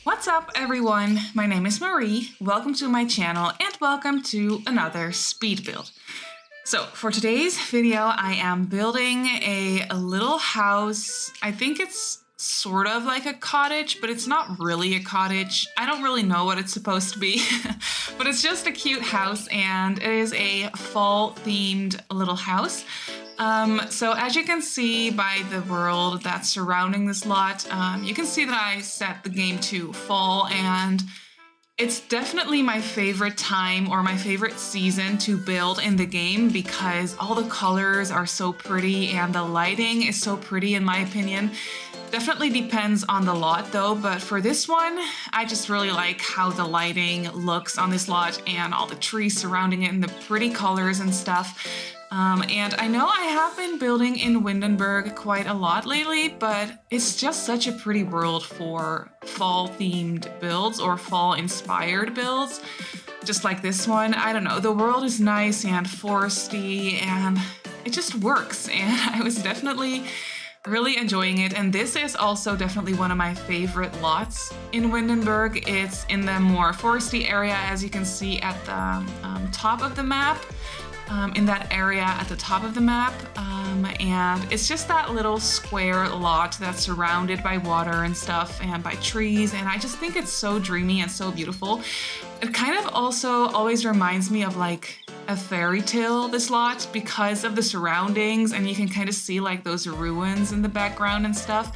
What's up everyone, my name is Marie, welcome to my channel and welcome to another speed build. So for today's video I am building a little house. I think it's sort of like a cottage, but it's not really a cottage. I don't really know what it's supposed to be, but it's just a cute house and it is a fall themed little house. So as you can see by the world that's surrounding this lot, you can see that I set the game to fall, and it's definitely my favorite time or my favorite season to build in the game because all the colors are so pretty and the lighting is so pretty in my opinion. Definitely depends on the lot though, but for this one, I just really like how the lighting looks on this lot and all the trees surrounding it and the pretty colors and stuff. And I know I have been building in Windenburg quite a lot lately, but it's just such a pretty world for fall themed builds or fall inspired builds. Just like this one, I don't know, the world is nice and foresty and it just works, and I was definitely really enjoying it. And this is also definitely one of my favorite lots in Windenburg. It's in the more foresty area, as you can see at the top of the map. In that area at the top of the map, and it's just that little square lot that's surrounded by water and stuff and by trees, and I just think it's so dreamy and so beautiful. It kind of also always reminds me of like a fairy tale, this lot, because of the surroundings, and you can kind of see like those ruins in the background and stuff.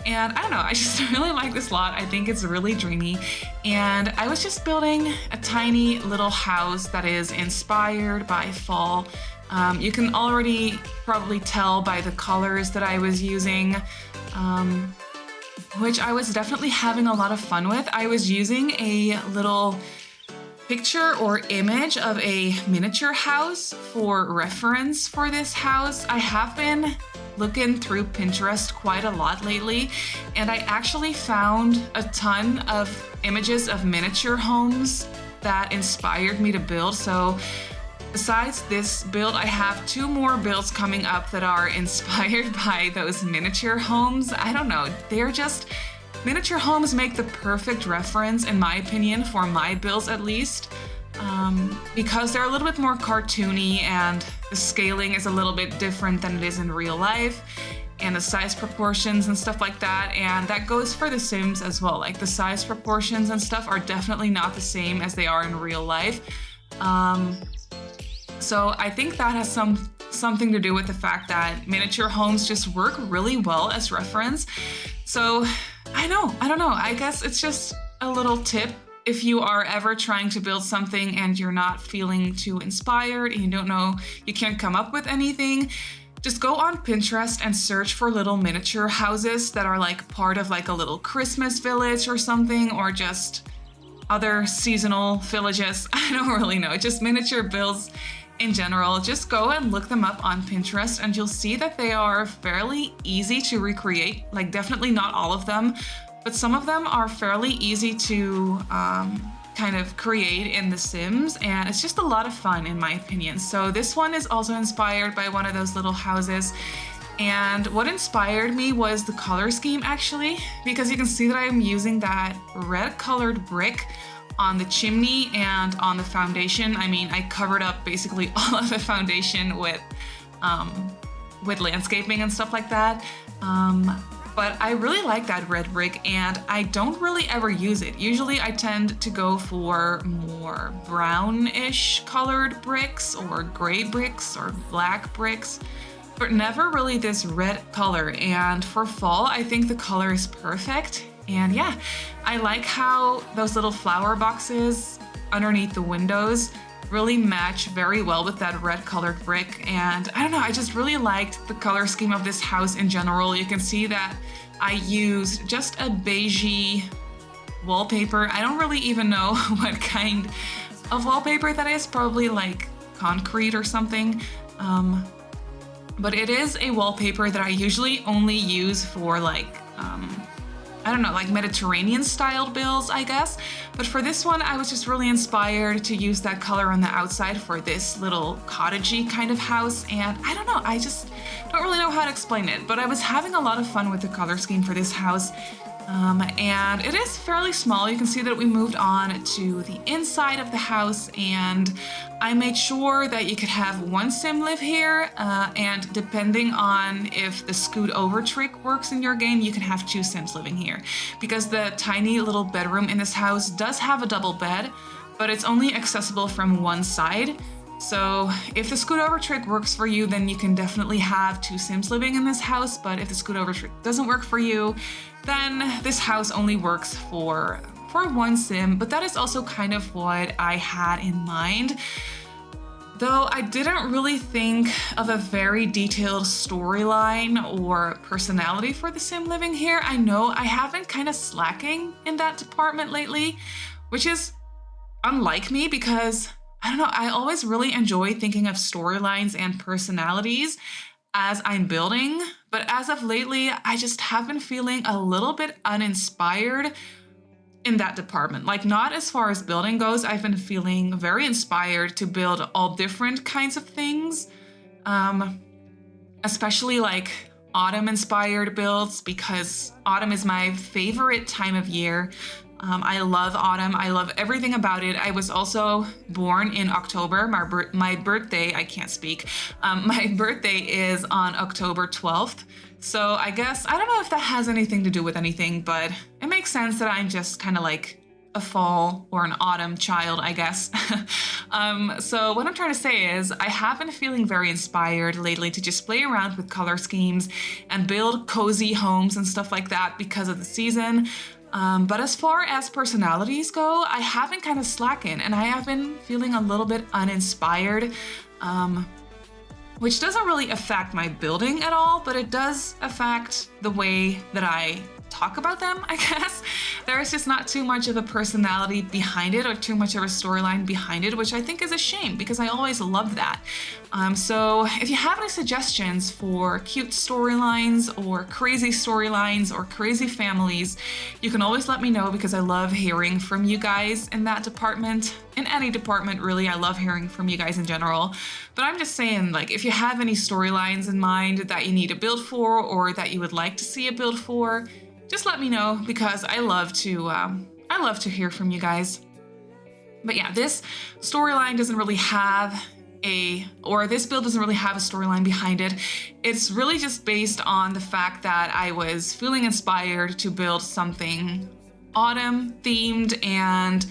And I don't know, I just really like this lot. I think it's really dreamy, and I was just building a tiny little house that is inspired by fall. You can already probably tell by the colors that I was using, which I was definitely having a lot of fun with. I was using a little picture or image of a miniature house for reference for this house. I have been looking through Pinterest quite a lot lately, and I actually found a ton of images of miniature homes that inspired me to build. So besides this build, I have 2 more builds coming up that are inspired by those miniature homes. I don't know, they're just, miniature homes make the perfect reference, in my opinion, for my builds at least, because they're a little bit more cartoony and the scaling is a little bit different than it is in real life, and the size proportions and stuff like that. And that goes for the Sims as well. Like the size proportions and stuff are definitely not the same as they are in real life. So I think that has something to do with the fact that miniature homes just work really well as reference. So I don't know, I guess it's just a little tip. If you are ever trying to build something and you're not feeling too inspired and you don't know, you can't come up with anything, just go on Pinterest and search for little miniature houses that are like part of like a little Christmas village or something, or just other seasonal villages. I don't really know, just miniature builds in general. Just go and look them up on Pinterest and you'll see that they are fairly easy to recreate. Like definitely not all of them, but some of them are fairly easy to kind of create in The Sims, and it's just a lot of fun in my opinion. So this one is also inspired by one of those little houses, and what inspired me was the color scheme actually, because you can see that I'm using that red colored brick on the chimney and on the foundation. I mean, I covered up basically all of the foundation with landscaping and stuff like that. But I really like that red brick, and I don't really ever use it. Usually I tend to go for more brownish colored bricks or gray bricks or black bricks, but never really this red color. And for fall, I think the color is perfect. And yeah, I like how those little flower boxes underneath the windows really match very well with that red colored brick. And I don't know, I just really liked the color scheme of this house in general. You can see that I used just a beigey wallpaper. I don't really even know what kind of wallpaper that is, probably like concrete or something. But it is a wallpaper that I usually only use for like I don't know, like Mediterranean styled builds, I guess. But for this one, I was just really inspired to use that color on the outside for this little cottagey kind of house. And I don't know, I just don't really know how to explain it, but I was having a lot of fun with the color scheme for this house. And it is fairly small. You can see that we moved on to the inside of the house, and I made sure that you could have one sim live here, and depending on if the scoot over trick works in your game, you can have 2 sims living here. Because the tiny little bedroom in this house does have a double bed, but it's only accessible from one side. So if the scoot over trick works for you, then you can definitely have 2 sims living in this house, but if the scoot over trick doesn't work for you, then this house only works for 1 sim, but that is also kind of what I had in mind. Though I didn't really think of a very detailed storyline or personality for the sim living here. I know I have been kind of slacking in that department lately, which is unlike me because I don't know, I always really enjoy thinking of storylines and personalities as I'm building, but as of lately, I just have been feeling a little bit uninspired in that department. Like, not as far as building goes, I've been feeling very inspired to build all different kinds of things, especially like autumn-inspired builds, because autumn is my favorite time of year. I love autumn. I love everything about it. I was also born in October. My birthday, I can't speak. My birthday is on October 12th. So I guess, I don't know if that has anything to do with anything, but it makes sense that I'm just kind of like a fall or an autumn child, I guess. So what I'm trying to say is I have been feeling very inspired lately to just play around with color schemes and build cozy homes and stuff like that because of the season. But as far as personalities go, I have been kind of slacking and I have been feeling a little bit uninspired, which doesn't really affect my building at all, but it does affect the way that I talk about them, I guess. There is just not too much of a personality behind it or too much of a storyline behind it, which I think is a shame because I always loved that. So if you have any suggestions for cute storylines or crazy families, you can always let me know because I love hearing from you guys in that department. In any department, really, I love hearing from you guys in general. But I'm just saying, like, if you have any storylines in mind that you need a build for or that you would like to see a build for, just let me know because I love to hear from you guys. But yeah, this storyline doesn't really have this build doesn't really have a storyline behind it. It's really just based on the fact that I was feeling inspired to build something autumn themed, and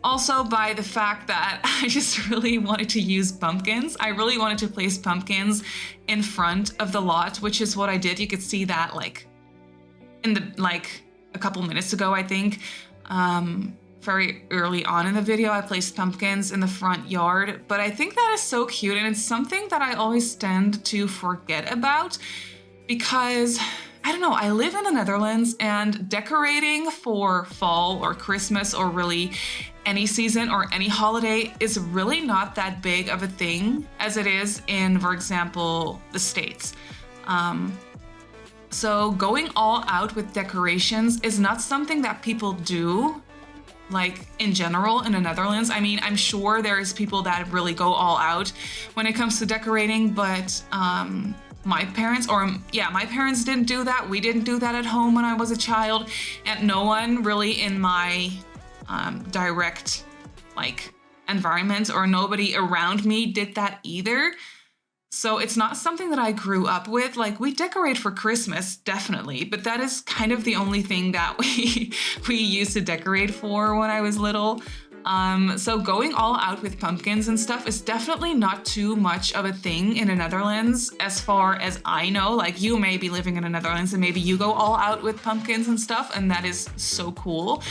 also by the fact that I just really wanted to use pumpkins. I really wanted to place pumpkins in front of the lot, which is what I did. You could see that like a couple minutes ago, I think. Very early on in the video, I placed pumpkins in the front yard, but I think that is so cute and it's something that I always tend to forget about because, I don't know, I live in the Netherlands and decorating for fall or Christmas or really any season or any holiday is really not that big of a thing as it is in, for example, the States. So going all out with decorations is not something that people do, like in general in the Netherlands. I mean, I'm sure there's people that really go all out when it comes to decorating, but my parents didn't do that. We didn't do that at home when I was a child, and no one really in my direct environment or nobody around me did that either. So it's not something that I grew up with. Like, we decorate for Christmas, definitely, but that is kind of the only thing that we used to decorate for when I was little. So going all out with pumpkins and stuff is definitely not too much of a thing in the Netherlands, as far as I know. Like, you may be living in the Netherlands and maybe you go all out with pumpkins and stuff, and that is so cool.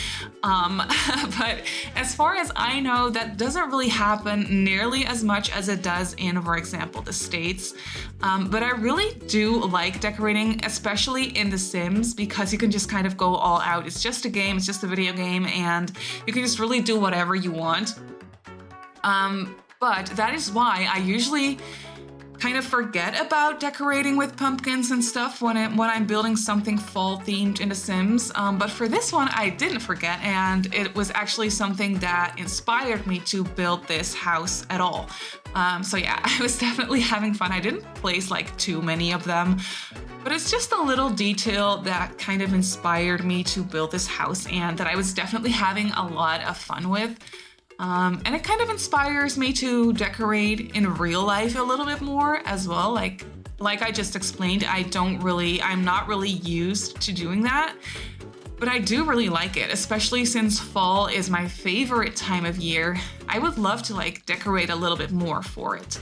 But as far as I know, that doesn't really happen nearly as much as it does in, for example, the States. But I really do like decorating, especially in The Sims, because you can just kind of go all out. It's just a game, it's just a video game, and you can just really do whatever you want. But that is why I usually kind of forget about decorating with pumpkins and stuff when I'm building something fall themed in The Sims. But for this one, I didn't forget, and it was actually something that inspired me to build this house at all. So yeah, I was definitely having fun. I didn't place like too many of them, but it's just a little detail that kind of inspired me to build this house and that I was definitely having a lot of fun with. And it kind of inspires me to decorate in real life a little bit more as well. Like I just explained, I'm not really used to doing that, but I do really like it, especially since fall is my favorite time of year. I would love to like decorate a little bit more for it.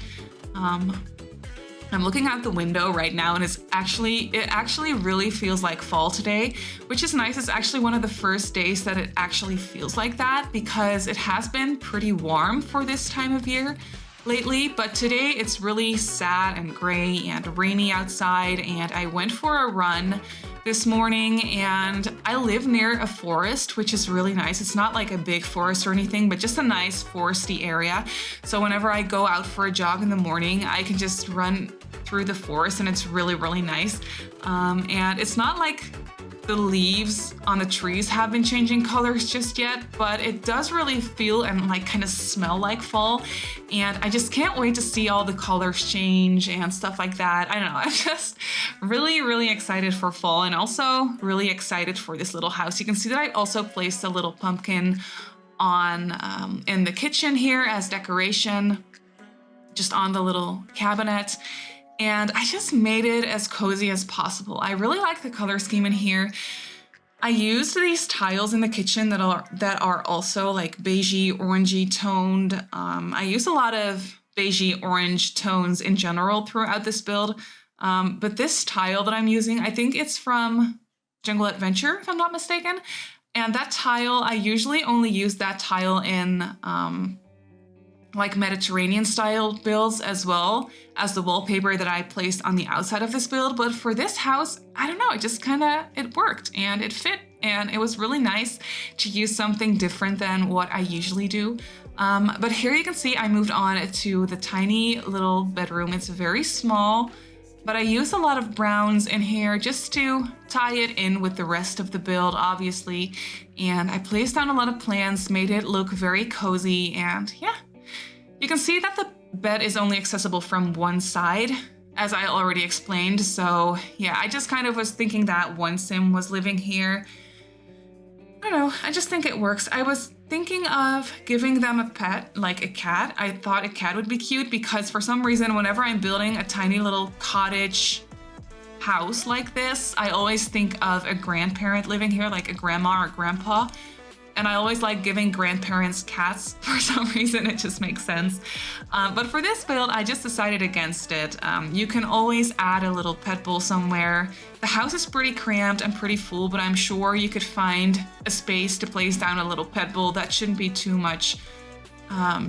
I'm looking out the window right now and it actually really feels like fall today, which is nice. It's actually one of the first days that it actually feels like that because it has been pretty warm for this time of year lately, but today it's really sad and gray and rainy outside, and I went for a run this morning and I live near a forest, which is really nice. It's not like a big forest or anything, but just a nice foresty area. So whenever I go out for a jog in the morning, I can just run through the forest and it's really, really nice. And it's not like the leaves on the trees have been changing colors just yet, but it does really feel and like kind of smell like fall. And I just can't wait to see all the colors change and stuff like that. I don't know, I'm just really, really excited for fall and also really excited for this little house. You can see that I also placed a little pumpkin on in the kitchen here as decoration, just on the little cabinet. And I just made it as cozy as possible. I really like the color scheme in here. I used these tiles in the kitchen that are also like beigey, orangey toned. I use a lot of beigey orange tones in general throughout this build. But this tile that I'm using, I think it's from Jungle Adventure, if I'm not mistaken. And that tile, I usually only use that tile in like Mediterranean style builds as well as the wallpaper that I placed on the outside of this build. But for this house, I don't know, it worked and it fit and it was really nice to use something different than what I usually do. But here you can see I moved on to the tiny little bedroom. It's very small, but I use a lot of browns in here just to tie it in with the rest of the build, obviously. And I placed down a lot of plants, made it look very cozy, and yeah. You can see that the bed is only accessible from one side, as I already explained. So yeah, I just kind of was thinking that one sim was living here. I don't know, I just think it works. I was thinking of giving them a pet, like a cat. I thought a cat would be cute because for some reason, whenever I'm building a tiny little cottage house like this, I always think of a grandparent living here, like a grandma or grandpa. And I always like giving grandparents cats for some reason, it just makes sense. But for this build, I just decided against it. You can always add a little pet bowl somewhere. The house is pretty cramped and pretty full, but I'm sure you could find a space to place down a little pet bowl. That shouldn't be too much,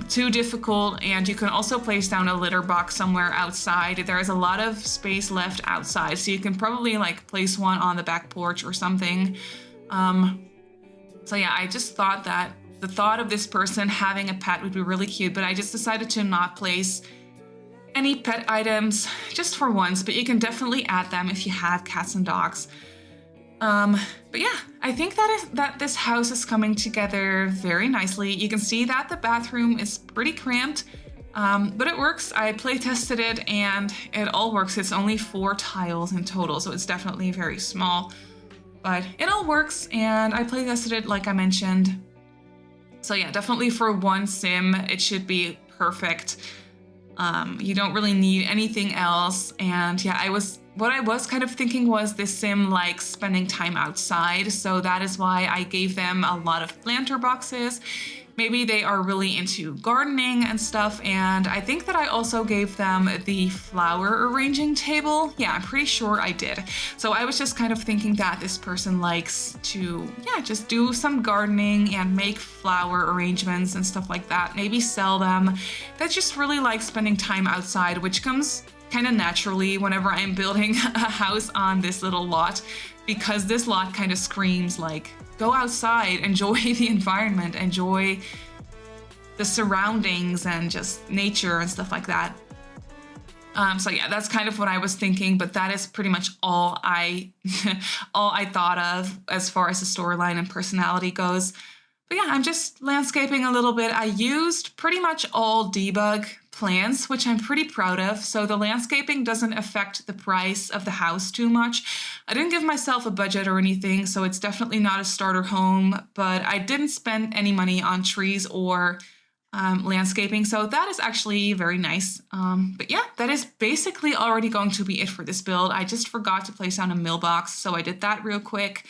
too difficult. And you can also place down a litter box somewhere outside. There is a lot of space left outside, so you can probably like place one on the back porch or something. So yeah, I just thought that the thought of this person having a pet would be really cute, but I just decided to not place any pet items just for once, but you can definitely add them if you have cats and dogs. But yeah, I think that this house is coming together very nicely. You can see that the bathroom is pretty cramped, but it works. I play tested it and it all works. It's only 4 tiles in total, so it's definitely very small. But it all works, and I play tested it like I mentioned. So yeah, definitely for one sim, it should be perfect. You don't really need anything else. And yeah, what I was kind of thinking was this sim likes spending time outside. So that is why I gave them a lot of planter boxes. Maybe they are really into gardening and stuff, and I think that I also gave them the flower arranging table. Yeah, I'm pretty sure I did. So I was just kind of thinking that this person likes to, yeah, just do some gardening and make flower arrangements and stuff like that. Maybe sell them. They just really like spending time outside, which comes kind of naturally whenever I'm building a house on this little lot, because this lot kind of screams like, go outside, enjoy the environment, enjoy the surroundings and just nature and stuff like that. So yeah, that's kind of what I was thinking, but that is pretty much all I all I thought of as far as the storyline and personality goes. But yeah, I'm just landscaping a little bit. I used pretty much all debug plants, which I'm pretty proud of. So the landscaping doesn't affect the price of the house too much. I didn't give myself a budget or anything, so it's definitely not a starter home, but I didn't spend any money on trees or landscaping, so that is actually very nice. But yeah, that is basically already going to be it for this build. I just forgot to place down a mailbox, so I did that real quick.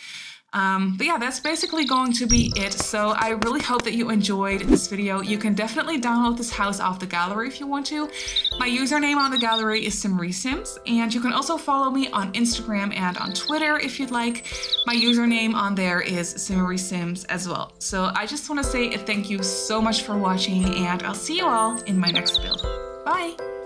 But yeah, that's basically going to be it. So I really hope that you enjoyed this video. You can definitely download this house off the gallery if you want to. My username on the gallery is Simmarysims, and you can also follow me on Instagram and on Twitter if you'd like. My username on there is Simmarysims as well. So I just want to say thank you so much for watching, and I'll see you all in my next build. Bye!